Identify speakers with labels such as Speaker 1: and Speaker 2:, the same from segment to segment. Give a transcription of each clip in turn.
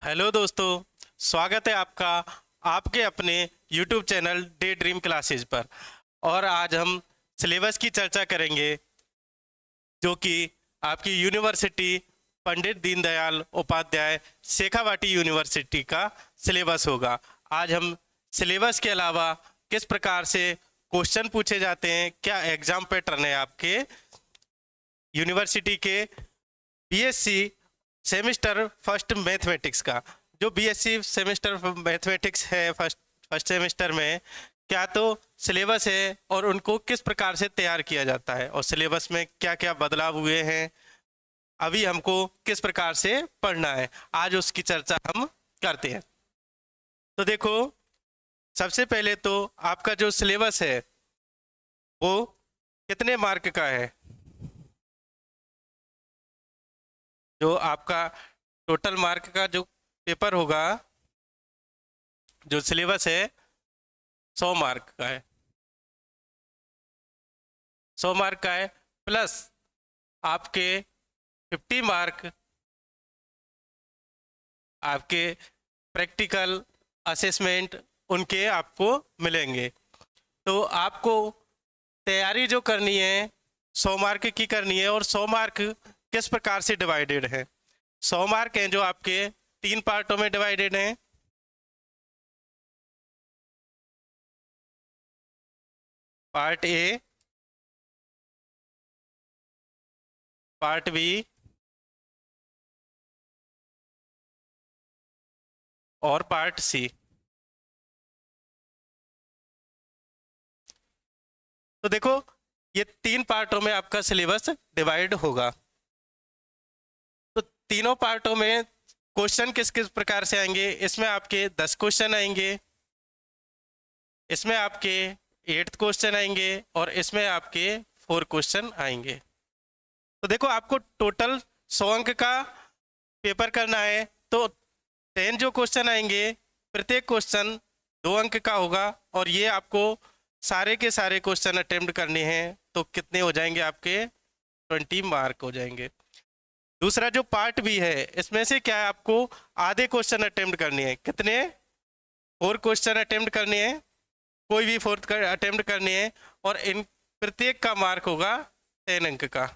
Speaker 1: Hello दोस्तों। स्वागत है आपका आपके अपने YouTube channel day dream classes पर। और आज हम सिलेबस की चर्चा करेंगे जो कि आपकी यूनिवर्सिटी पंडित दीनदयाल उपाध्याय शेखावाटी यूनिवर्सिटी का सिलेबस होगा। आज हम सिलेबस के अलावा किस प्रकार से क्वेश्चन पूछे जाते हैं, क्या एग्जाम पैटर्न है आपके यूनिवर्सिटी के बीएससी सेमेस्टर फर्स्ट मैथमेटिक्स का। जो बीएससी सेमेस्टर मैथमेटिक्स है फर्स्ट फर्स्ट सेमेस्टर में, क्या तो सिलेबस है और उनको किस प्रकार से तैयार किया जाता है और सिलेबस में क्या क्या बदलाव हुए हैं, अभी हमको किस प्रकार से पढ़ना है, आज उसकी चर्चा हम करते हैं। तो देखो, सबसे पहले तो आपका जो सिलेबस है वो कितने मार्क का है। जो आपका टोटल मार्क का जो पेपर होगा, जो सिलेबस है 100 मार्क का है। 100 मार्क का है प्लस आपके 50 मार्क आपके प्रैक्टिकल असेसमेंट उनके आपको मिलेंगे। तो आपको तैयारी जो करनी है 100 मार्क की करनी है। और 100 मार्क किस प्रकार से डिवाइडेड है? 100 मार्क हैं जो आपके 3 पार्टों में डिवाइडेड हैं। पार्ट ए, पार्ट बी और पार्ट सी। तो देखो, ये 3 पार्टों में आपका सिलेबस डिवाइड होगा। तो तीनों पार्टों में क्वेश्चन किस किस प्रकार से आएंगे? इसमें आपके 10 क्वेश्चन आएंगे, इसमें आपके 8th क्वेश्चन आएंगे और इसमें आपके 4 क्वेश्चन आएंगे। तो देखो, आपको टोटल 100 अंक का पेपर करना है। तो 10 जो क्वेश्चन आएंगे, प्रत्येक क्वेश्चन 2 अंक का होगा और ये आपको सारे के सारे क्वेश्चन अटेम्प्ट करने हैं। तो कितने हो जाएंगे आपके? 20 मार्क हो जाएंगे। दूसरा जो पार्ट बी है, इसमें से क्या है, आपको आधे क्वेश्चन अटेम्प्ट करने हैं। कितने? 4 क्वेश्चन अटेम्प्ट करने हैं, कोई भी 4th अटेम्प्ट करने हैं और इन प्रत्येक का मार्क होगा 10 अंक का।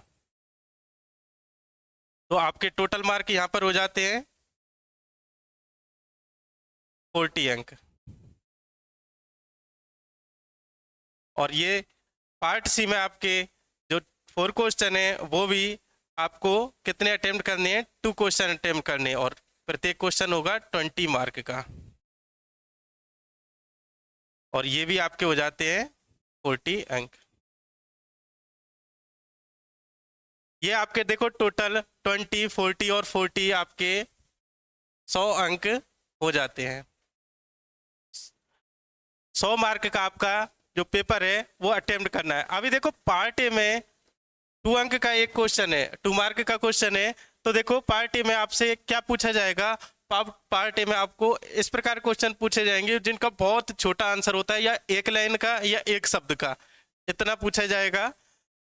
Speaker 1: तो आपके टोटल मार्क यहाँ पर हो जाते हैं 40 अंक। और ये पार्ट सी में आपके जो 4 क्वेश्चन है वो भी आपको कितने अटेम्प्ट करने हैं? 2 क्वेश्चन अटेम्प्ट करने हैं और प्रत्येक क्वेश्चन होगा 20 मार्क का। और ये भी आपके हो जाते हैं 40 अंक। ये आपके देखो टोटल 20, 40 और 40 आपके 100 अंक हो जाते हैं। 100 मार्क का आपका जो पेपर है वो अटेम्प्ट करना है। अभी देखो, पार्ट ए में 2 अंक का एक क्वेश्चन है, 2 मार्क का क्वेश्चन है। तो देखो, पार्ट ए में आपसे क्या पूछा जाएगा? पार्ट ए में आपको इस प्रकार क्वेश्चन पूछे जाएंगे जिनका बहुत छोटा आंसर होता है, या एक लाइन का या एक शब्द का, इतना पूछा जाएगा।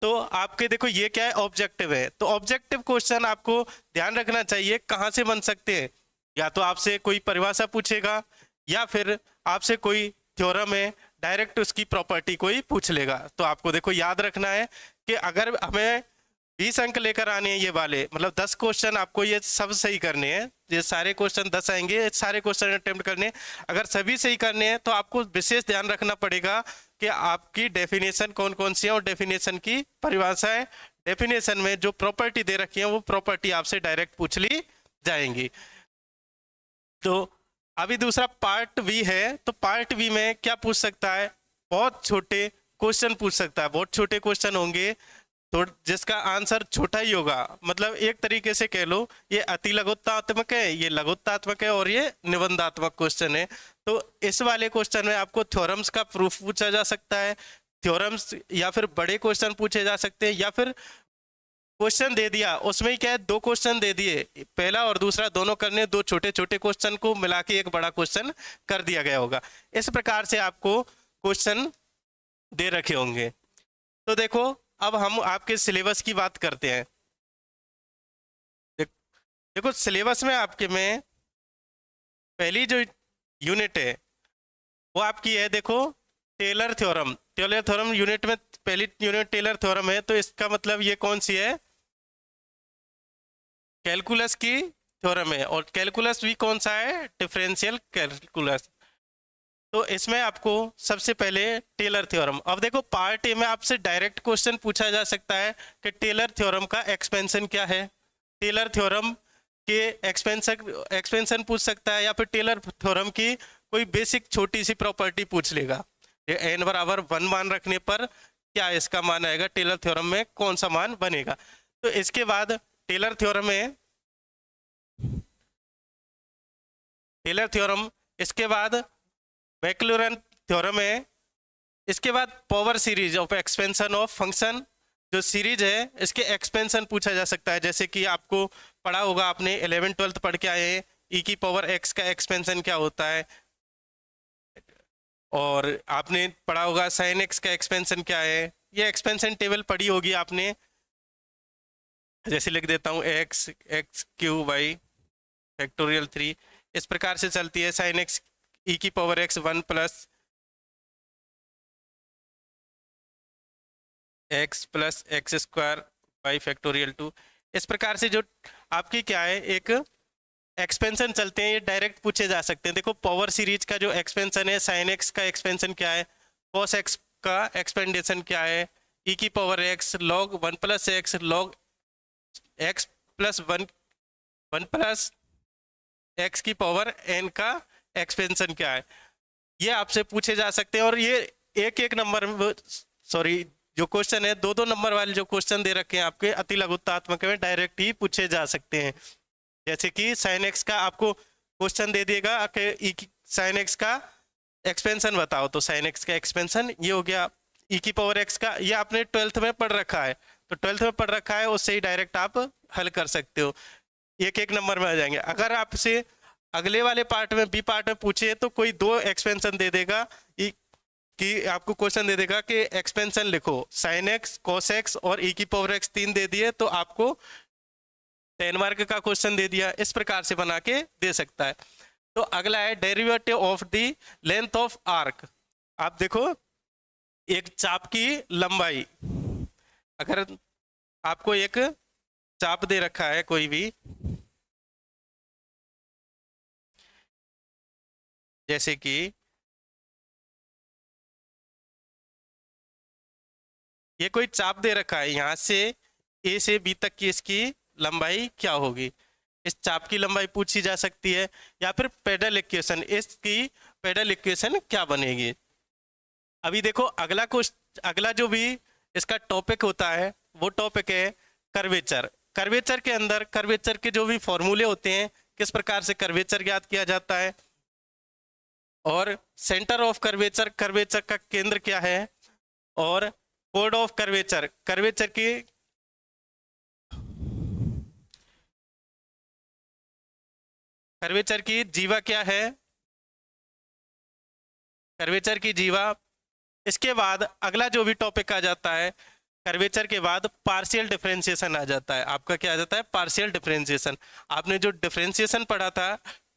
Speaker 1: तो आपके देखो, ये क्या है? ऑब्जेक्टिव है। तो ऑब्जेक्टिव क्वेश्चन आपको ध्यान रखना चाहिए कहाँ से बन सकते हैं। या तो आपसे कोई परिभाषा पूछेगा, या फिर आपसे कोई थ्योरम है, डायरेक्ट उसकी प्रॉपर्टी कोई पूछ लेगा। तो आपको देखो याद रखना है कि अगर हमें 20 अंक लेकर आने हैं, ये वाले मतलब 10 क्वेश्चन आपको ये सब सही करने हैं। ये सारे क्वेश्चन 10 आएंगे, सारे क्वेश्चन अटेम्प्ट करने हैं। अगर सभी सही करने हैं तो आपको विशेष ध्यान रखना पड़ेगा कि आपकी डेफिनेशन कौन कौन सी है और डेफिनेशन की परिभाषा है। डेफिनेशन में जो प्रॉपर्टी दे रखी है वो प्रॉपर्टी आपसे डायरेक्ट पूछ ली जाएंगी। तो अभी दूसरा पार्ट बी है। तो पार्ट बी में क्या पूछ सकता है? बहुत छोटे क्वेश्चन पूछ सकता है। बहुत छोटे क्वेश्चन होंगे तो जिसका आंसर छोटा ही होगा। मतलब एक तरीके से कह लो, ये अति लघुत्तात्मक है, ये लघुत्तात्मक है और ये निबंधात्मक क्वेश्चन है। तो इस वाले क्वेश्चन में आपको थ्योरम्स का प्रूफ पूछा जा सकता है, थ्योरम्स, या फिर बड़े क्वेश्चन पूछे जा सकते हैं, या फिर क्वेश्चन दे दिया उसमें ही क्या है, 2 क्वेश्चन दे दिए, पहला और दूसरा दोनों करने, 2 छोटे छोटे क्वेश्चन को मिला के एक बड़ा क्वेश्चन कर दिया गया होगा। इस प्रकार से आपको क्वेश्चन दे रखे होंगे। तो देखो, अब हम आपके सिलेबस की बात करते हैं। देखो, सिलेबस में आपके में पहली जो यूनिट है वो आपकी है, देखो, Taylor theorem. Taylor theorem unit में पहली यूनिट टेलर थ्योरम है, तो इसका मतलब ये कौन सी है, कैलकुलस की थ्योरम है। और कैलकुलस भी कौन सा है, डिफरेंशियल कैलकुलस। तो इसमें आपको सबसे पहले टेलर थ्योरम। अब देखो पार्ट ए में आपसे डायरेक्ट क्वेश्चन पूछा जा सकता है कि टेलर थ्योरम का एक्सपेंशन क्या है। टेलर थ्योरम के एक्सपेंशन पूछ सकता है, या फिर टेलर थ्योरम की कोई बेसिक छोटी सी प्रॉपर्टी पूछ लेगा। ये n बराबर 1 मान रखने पर क्या इसका मान आएगा, टेलर थ्योरम में कौन सा मान बनेगा। तो इसके बाद टेलर थ्योरम में, टेलर थ्योरम, इसके बाद मैक्लॉरेन थ्योरम है, इसके बाद power series of expansion of function, जो सीरीज है इसके एक्सपेंशन पूछा जा सकता है। जैसे कि आपको पढ़ा होगा, आपने 11th-12th पढ़ के आए हैं, ई की पावर एक्स का एक्सपेंशन क्या होता है, और आपने पढ़ा होगा साइन एक्स का एक्सपेंशन क्या है। ये एक्सपेंशन टेबल पढ़ी होगी आपने, जैसे लिख देता हूँ x x q y factorial 3, इस प्रकार से चलती है। साइन एक्स ई की power x 1 plus x square y factorial 2, इस प्रकार से जो आपकी क्या है एक एक्सपेंशन चलते हैं, ये डायरेक्ट पूछे जा सकते हैं। देखो पावर सीरीज का जो एक्सपेंशन है, साइन एक्स का एक्सपेंशन क्या है, कॉस एक्स का एक्सपेंडेशन क्या है, ई की power x log 1 plus x log x plus 1 plus x की पावर एन का एक्सपेंशन क्या है, ये आपसे पूछे जा सकते हैं। और ये एक एक नंबर, सॉरी, जो क्वेश्चन है 2-2 नंबर वाले जो क्वेश्चन दे रखे हैं आपके अति लघुत्तात्मक में, डायरेक्ट ही पूछे जा सकते हैं। जैसे कि साइन एक्स का आपको क्वेश्चन दे देगा कि साइन एक्स का एक्सपेंशन बताओ, तो साइन एक्स का एक्सपेंशन ये हो गया। ई की पावर एक्स का, ये आपने 12th में पढ़ रखा है, तो 12th में पढ़ रखा है, उससे ही डायरेक्ट आप हल कर सकते हो, एक एक नंबर में आ जाएंगे। अगर आपसे अगले वाले पार्ट में, बी पार्ट में पूछे, तो कोई 2 एक्सपेंशन दे देगा कि आपको क्वेश्चन दे देगा कि एक्सपेंशन लिखो, साइन एक्स कॉस एक्स और ई की पावर एक्स 3 दे दिए, तो आपको 10 मार्क का क्वेश्चन दे दिया, इस प्रकार से बना के दे सकता है। तो अगला है derivative of the length of arc. आप देखो एक चाप की लंबाई, अगर आपको एक चाप दे रखा है कोई भी, जैसे कि ये कोई चाप दे रखा है, यहां से ए से बी तक की इसकी लंबाई क्या होगी, इस चाप की लंबाई पूछी जा सकती है। या फिर पेडल इक्वेशन, इसकी पेडल इक्वेशन क्या बनेगी। अभी देखो अगला जो भी इसका टॉपिक होता है, वो टॉपिक है कर्वेचर। कर्वेचर के अंदर कर्वेचर के जो भी फॉर्मूले होते हैं, किस प्रकार से कर्वेचर ज्ञात किया जाता है, और सेंटर ऑफ कर्वेचर, कर्वेचर का केंद्र क्या है, और कोड ऑफ कर्वेचर, कर्वेचर की कर्वेचर की जीवा क्या है, कर्वेचर की जीवा। इसके बाद अगला जो भी टॉपिक आ जाता है, कर्वेचर के बाद पार्शियल डिफरेंशिएशन आ जाता है। आपका क्या आ जाता है, पार्शियल डिफरेंशिएशन। आपने जो डिफरेंशिएशन पढ़ा था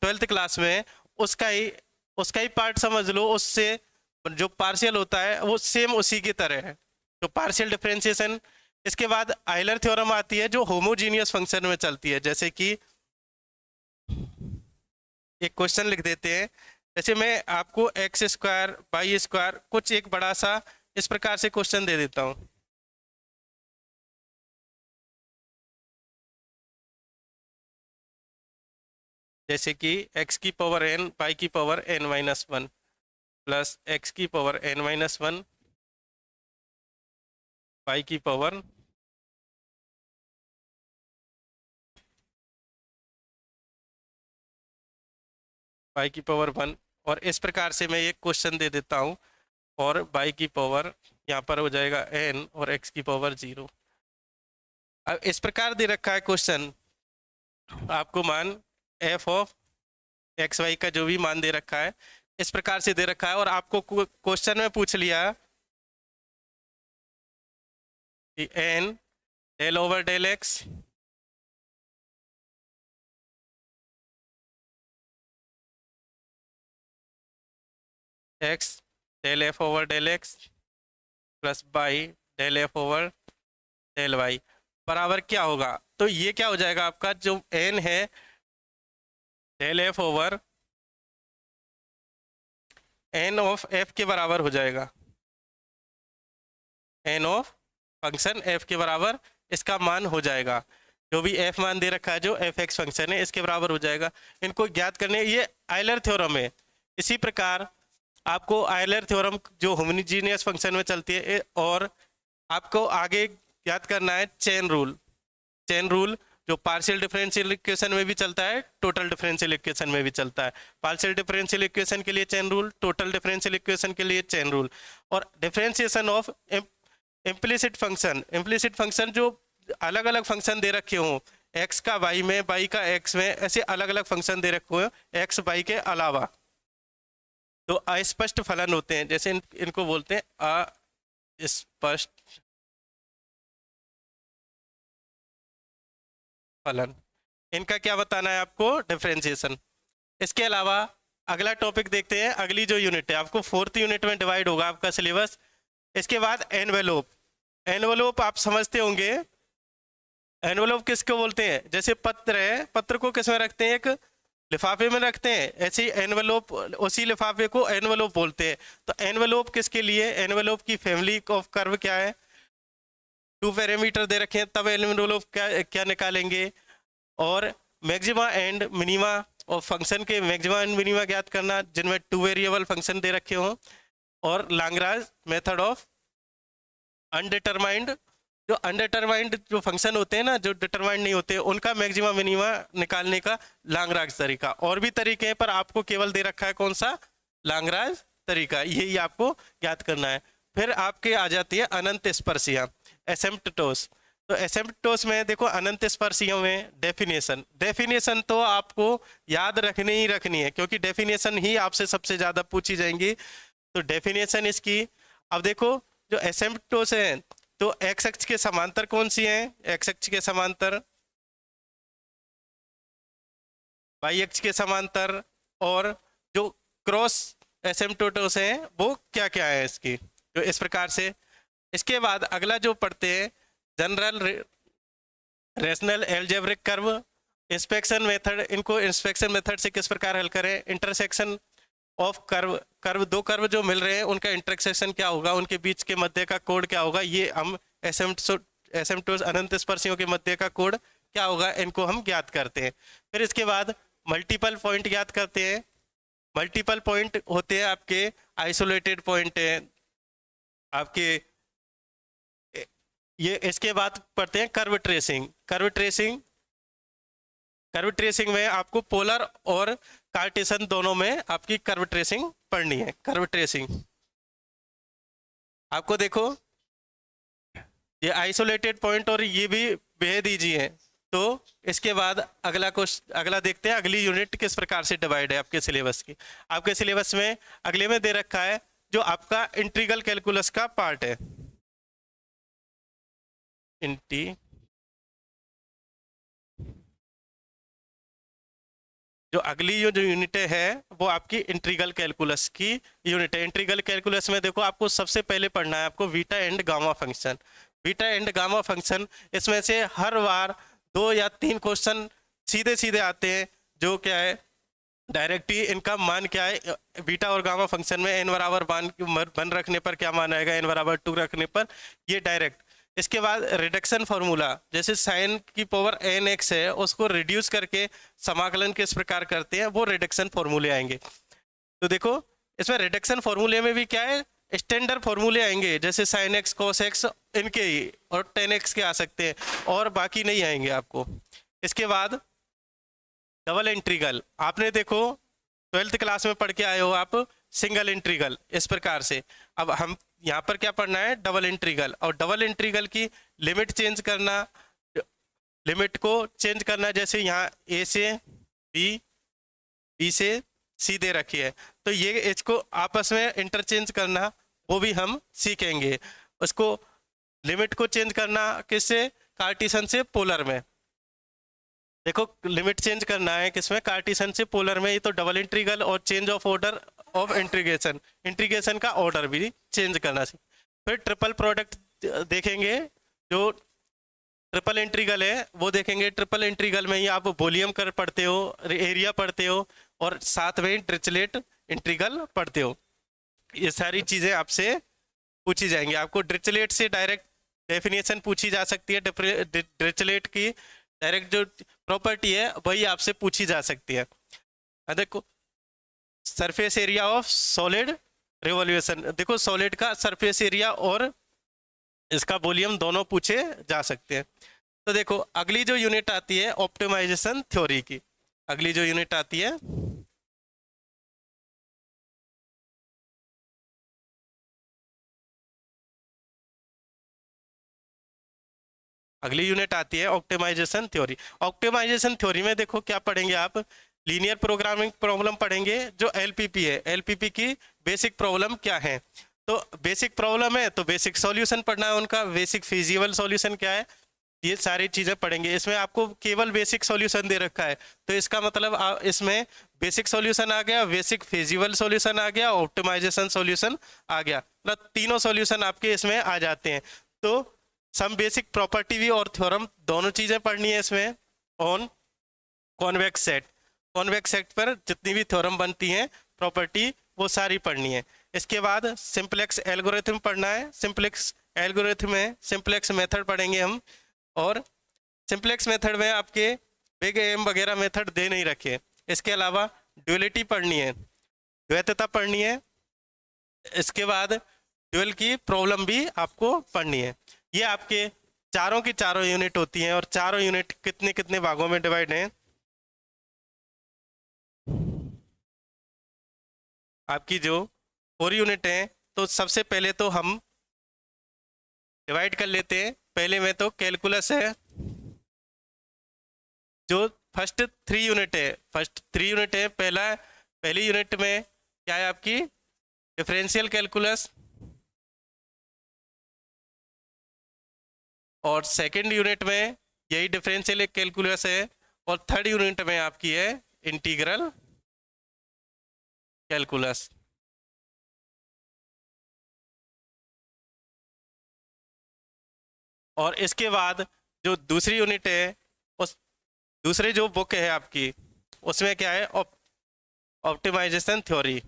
Speaker 1: 12th क्लास में, उसका ही पार्ट समझ लो, उससे जो पार्शियल होता है वो सेम उसी की तरह है, तो पार्शियल डिफरेंशिएशन। इसके बाद आइलर थ्योरम आती है, जो होमोजीनियस फंक्शन में चलती है। जैसे कि एक क्वेश्चन लिख देते हैं, जैसे मैं आपको एक्स स्क्वायर वाई स्क्वायर कुछ एक बड़ा सा इस प्रकार से क्वेश्चन दे देता हूँ। जैसे कि एक्स की पावर एन वाई की power n minus 1 plus x की पावर एन माइनस 1 वाई की पावर वाई की पावर 1, और इस प्रकार से मैं एक क्वेश्चन दे देता हूँ, और वाई की पावर यहाँ पर हो जाएगा एन और एक्स की पावर 0। अब इस प्रकार दे रखा है क्वेश्चन, आपको मान एफ ऑफ एक्स वाई का जो भी मान दे रखा है इस प्रकार से दे रखा है, और आपको क्वेश्चन में पूछ लिया कि n del over del x x del f over del x plus y del f over del y बराबर क्या होगा? तो ये क्या हो जाएगा आपका जो एन है del f over n of f के बराबर हो जाएगा। एन ऑफ फंक्शन एफ के बराबर इसका मान हो जाएगा। जो भी एफ मान दे रखा है जो एफ एक्स फंक्शन है इसके बराबर हो जाएगा। इनको ज्ञात करने ये आयलर थ्योरम है। इसी प्रकार आपको आयलर थ्योरम जो होमोजेनियस फंक्शन में चलती है और आपको आगे ज्ञात करना है चेन रूल। चेन रूल जो पार्शियल डिफरेंशियल इक्वेशन में भी चलता है, टोटल डिफरेंशियल इक्वेशन में भी चलता है। पार्शियल डिफरेंशियल इक्वेशन के लिए chain rule, total differential equation के लिए चेन रूल। और differentiation of implicit function, implicit function जो अलग अलग फंक्शन दे रखे हों, एक्स का वाई में, वाई का एक्स में, ऐसे अलग अलग फंक्शन दे रखे हो एक्स वाई के अलावा, तो अस्पष्ट फलन होते हैं। जैसे इनको बोलते हैं अस्पष्ट फलन। इनका क्या बताना है आपको? डिफरेंशिएशन। इसके अलावा अगला टॉपिक देखते हैं। अगली जो यूनिट है आपको 4th यूनिट में डिवाइड होगा आपका सिलेबस। इसके बाद एनवेलोप। एनवेलोप आप समझते होंगे, एनवेलोप किसको बोलते हैं? जैसे पत्र है, पत्र को किस में रखते हैं? एक लिफाफे में रखते हैं, ऐसे ही एनवेलोप उसी लिफाफे को एनवेलोप बोलते हैं। तो एनवेलोप किसके लिए? एनवेलोप की फैमिली ऑफ कर्व क्या है? 2 पैरामीटर दे रखे हैं, तब एनवेलोप क्या क्या निकालेंगे। और मैक्सिमा एंड मिनिमा और फंक्शन के मैक्सिमा एंड मिनिमा ज्ञात करना जिनमें 2 वेरिएबल फंक्शन दे रखे हों। और लाग्रांज मेथड ऑफ अनडिटरमाइंड, जो अनडिटरमाइंड जो फंक्शन होते हैं ना, जो डिटरमाइंड नहीं होते, उनका मैक्सिमा मिनिमा निकालने का लाग्रांज तरीका। और भी तरीके हैं पर आपको केवल दे रखा है कौन सा? लाग्रांज तरीका, यही आपको ज्ञात करना है। फिर आपके आ जाती है अनंत स्पर्शियाँ, एसिम्प्टोस। तो एसिम्प्टोस में देखो अनंत स्पर्शियों में डेफिनेशन, डेफिनेशन तो आपको याद रखनी ही रखनी है क्योंकि डेफिनेशन ही आपसे सबसे ज़्यादा पूछी जाएंगी। तो डेफिनेशन इसकी, अब देखो जो एसिम्प्टोस है तो एक्स अक्ष के समांतर कौन सी है? एक्स अक्ष के समांतर, वाई अक्ष के समांतर। और जो क्रॉस एसिम्प्टोटोस है वो क्या क्या है इसकी, जो इस प्रकार से। इसके बाद अगला जो पढ़ते हैं general rational algebraic curve, inspection method. इनको इंस्पेक्शन मेथड से किस प्रकार हल करें? इंटरसेक्शन ऑफ कर्व, कर्व दो कर्व जो मिल रहे हैं उनका इंटरसेक्शन क्या होगा, उनके बीच के मध्य का कोण क्या होगा, ये हम एसिम्प्टोस अनंत स्पर्शियों के मध्य का कोण क्या होगा, इनको हम ज्ञात करते हैं। फिर इसके बाद मल्टीपल पॉइंट ज्ञात करते हैं। मल्टीपल पॉइंट होते हैं आपके आइसोलेटेड पॉइंट है आपके ये। इसके बाद पढ़ते हैं curve tracing. Curve tracing, curve tracing में आपको पोलर और कार्टेशियन दोनों में आपकी कर्व ट्रेसिंग पढ़नी है। कर्व ट्रेसिंग आपको देखो ये आइसोलेटेड पॉइंट और ये भी बेहद ईजी है। तो इसके बाद अगला देखते हैं अगली यूनिट किस प्रकार से डिवाइड है आपके सिलेबस की। आपके सिलेबस में अगले में दे रखा है जो आपका इंटीग्रल कैलकुलस का पार्ट है। जो अगली जो यूनिट है वो आपकी इंटीग्रल कैलकुलस की यूनिट है। इंटीग्रल कैलकुलस में देखो आपको सबसे पहले पढ़ना है आपको beta and gamma function. Beta and gamma function, इसमें से हर बार 2 या 3 क्वेश्चन सीधे सीधे आते हैं जो क्या है डायरेक्ट ही इनका मान क्या है। बीटा और गामा फंक्शन में n बराबर 1 रखने पर क्या मान आएगा, n बराबर 2 रखने पर, ये डायरेक्ट। इसके बाद रिडक्शन फार्मूला, जैसे साइन की पावर n x है उसको रिड्यूस करके समाकलन किस प्रकार करते हैं वो रिडक्शन फार्मूले आएंगे। तो देखो इसमें रिडक्शन फार्मूले में भी क्या है स्टैंडर्ड फार्मूले आएंगे, जैसे साइन एक्स कॉस एक्स इनके ही, और टेन एक्स के आ सकते हैं और बाकी नहीं आएंगे आपको। इसके बाद डबल इंटीग्रल, आपने देखो 12th क्लास में पढ़ के आए हो आप सिंगल इंटीग्रल इस प्रकार से। अब हम यहाँ पर क्या पढ़ना है डबल इंटीग्रल, और डबल इंटीग्रल की लिमिट चेंज करना, लिमिट को चेंज करना, जैसे यहाँ ए से बी, बी से सी दे रखी है तो ये इसको आपस में इंटरचेंज करना वो भी हम सीखेंगे। उसको लिमिट को चेंज करना किससे, कार्टेशियन से पोलर में। देखो लिमिट चेंज करना है किसमें, कार्टेशियन से पोलर में। ये तो डबल इंटीग्रल और change of order of integration, integration का ऑर्डर भी चेंज करना चाहिए। फिर ट्रिपल प्रोडक्ट देखेंगे, जो ट्रिपल इंटीग्रल है वो देखेंगे। ट्रिपल इंटीग्रल में ही आप वॉल्यूम कर पढ़ते हो, एरिया पढ़ते हो, और साथ में डिरिचलेट इंटीग्रल पढ़ते हो। ये सारी चीज़ें आपसे पूछी जाएंगी। आपको डिरिचलेट से डायरेक्ट डेफिनेशन पूछी जा सकती है, डिरिचलेट की डायरेक्ट जो प्रॉपर्टी है वही आपसे पूछी जा सकती है। देखो surface area of solid revolution, देखो सॉलिड का सरफेस एरिया और इसका वॉल्यूम दोनों पूछे जा सकते हैं। तो देखो अगली जो यूनिट आती है ऑप्टिमाइजेशन थ्योरी की, अगली जो यूनिट आती है अगली यूनिट आती है ऑप्टिमाइजेशन थ्योरी। ऑप्टिमाइजेशन थ्योरी में देखो क्या पढ़ेंगे आप, लीनियर प्रोग्रामिंग प्रॉब्लम पढ़ेंगे। जो एलपीपी है, एलपीपी की बेसिक प्रॉब्लम क्या है, तो बेसिक प्रॉब्लम है तो बेसिक सॉल्यूशन पढ़ना है उनका, बेसिक फिजिबल सॉल्यूशन क्या है, ये सारी चीज़ें पढ़ेंगे। इसमें आपको केवल बेसिक सॉल्यूशन दे रखा है, तो इसका मतलब इसमें बेसिक सॉल्यूशन आ गया, बेसिक फिजिबल सॉल्यूशन आ गया, ऑप्टिमाइजेशन सॉल्यूशन आ गया, मतलब तीनों सॉल्यूशन आपके इसमें आ जाते हैं। तो सम बेसिक प्रॉपर्टी भी और थ्योरम दोनों चीज़ें पढ़नी है इसमें। On convex set, convex set पर जितनी भी थ्योरम बनती हैं प्रॉपर्टी वो सारी पढ़नी है। इसके बाद सिंप्लेक्स एल्गोरिथम पढ़ना है। सिंप्लेक्स एल्गोरिथम में सिंप्लेक्स मेथड पढ़ेंगे हम, और सिंप्लेक्स मेथड में आपके बिग एम वगैरह मेथड दे नहीं रखे। इसके अलावा ड्यूअलिटी पढ़नी है, द्वैतता पढ़नी है। इसके बाद ड्यूअल की प्रॉब्लम भी आपको पढ़नी है। ये आपके चारों की चारों यूनिट होती हैं, और चारों यूनिट कितने कितने भागों में डिवाइड हैं, आपकी जो 4 यूनिट हैं। तो सबसे पहले तो हम डिवाइड कर लेते हैं। पहले में तो कैलकुलस है, जो फर्स्ट 3 यूनिट है, फर्स्ट 3 यूनिट है। पहली यूनिट में क्या है आपकी, डिफरेंशियल कैलकुलस, और सेकंड यूनिट में यही डिफरेंशियल कैलकुलस है, और थर्ड यूनिट में आपकी है इंटीग्रल कैलकुलस। और इसके बाद जो दूसरी यूनिट है, उस दूसरी जो बुक है आपकी, उसमें क्या है, optimization theory.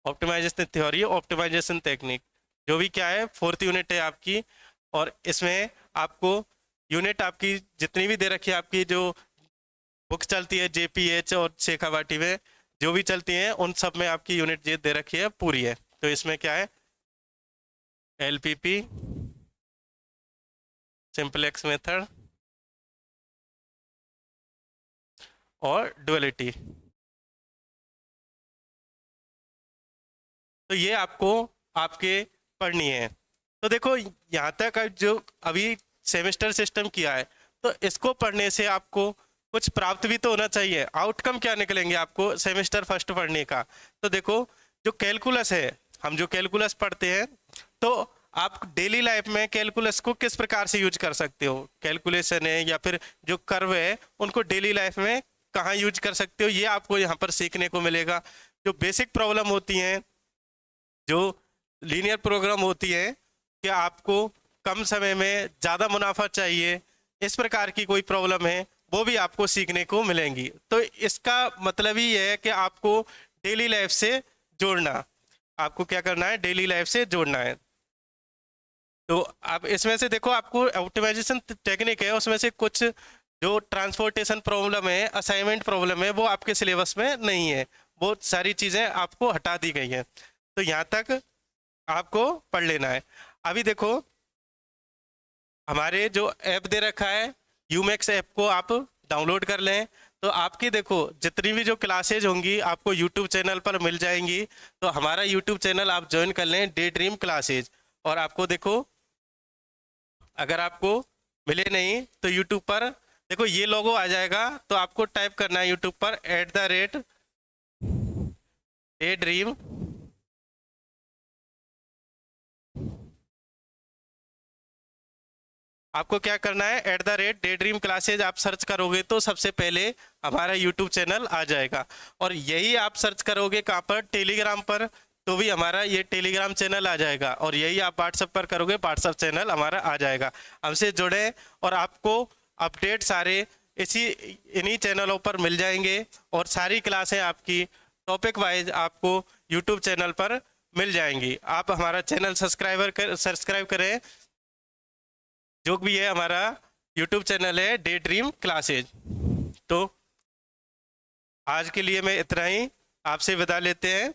Speaker 1: Optimization theory, optimization technique, जो भी क्या है 4th यूनिट है आपकी। और इसमें आपको यूनिट आपकी जितनी भी दे रखी है, आपकी जो बुक चलती है जेपीएच और शेखावाटी में जो भी चलती हैं, उन सब में आपकी यूनिट ये दे रखी है पूरी है। तो इसमें क्या है, एलपीपी, सिंपलेक्स मेथड और डुअलिटी। तो ये आपको आपके पढ़नी है। तो देखो यहाँ तक जो अभी सेमेस्टर सिस्टम किया है, तो इसको पढ़ने से आपको कुछ प्राप्त भी तो होना चाहिए। आउटकम क्या निकलेंगे आपको सेमेस्टर फर्स्ट पढ़ने का, तो देखो जो कैलकुलस है, हम जो कैलकुलस पढ़ते हैं, तो आप डेली लाइफ में कैलकुलस को किस प्रकार से यूज कर सकते हो, कैलकुलेशन है या फिर जो कर्व है, उनको डेली लाइफ में कहाँ यूज कर सकते हो, ये आपको यहाँ पर सीखने को मिलेगा। जो बेसिक प्रॉब्लम होती हैं, जो लीनियर प्रोग्राम होती है कि आपको कम समय में ज़्यादा मुनाफा चाहिए, इस प्रकार की कोई प्रॉब्लम है, वो भी आपको सीखने को मिलेंगी। तो इसका मतलब ही है कि आपको डेली लाइफ से जोड़ना, आपको क्या करना है, डेली लाइफ से जोड़ना है। तो आप इसमें से देखो, आपको ऑप्टिमाइजेशन टेक्निक है, उसमें से कुछ जो ट्रांसपोर्टेशन प्रॉब्लम है, असाइनमेंट प्रॉब्लम है, वो आपके सिलेबस में नहीं है, वो सारी चीज़ें आपको हटा दी गई हैं। तो यहाँ तक आपको पढ़ लेना है। अभी देखो हमारे जो ऐप दे रखा है, यूमैक्स ऐप को आप डाउनलोड कर लें। तो आपकी देखो जितनी भी जो क्लासेज होंगी आपको यूट्यूब चैनल पर मिल जाएंगी। तो हमारा यूट्यूब चैनल आप ज्वाइन कर लें, डे ड्रीम क्लासेज। और आपको देखो अगर आपको मिले नहीं तो यूट्यूब पर देखो ये लोगो आ जाएगा, तो आपको टाइप करना है यूट्यूब पर @डे ड्रीम आपको क्या करना है, @daydream classes आप सर्च करोगे तो सबसे पहले हमारा यूट्यूब चैनल आ जाएगा। और यही आप सर्च करोगे कहाँ पर, टेलीग्राम पर, तो भी हमारा ये टेलीग्राम चैनल आ जाएगा। और यही आप व्हाट्सएप पर करोगे, व्हाट्सएप चैनल हमारा आ जाएगा। हमसे जुड़े और आपको अपडेट सारे इन्हीं चैनलों पर मिल जाएंगे। और सारी क्लासें आपकी टॉपिक वाइज आपको यूट्यूब चैनल पर मिल जाएंगी। आप हमारा चैनल सब्सक्राइब करें, जो भी है हमारा यूट्यूब चैनल है डे ड्रीम क्लासेज। तो आज के लिए मैं इतना ही, आपसे विदा लेते हैं।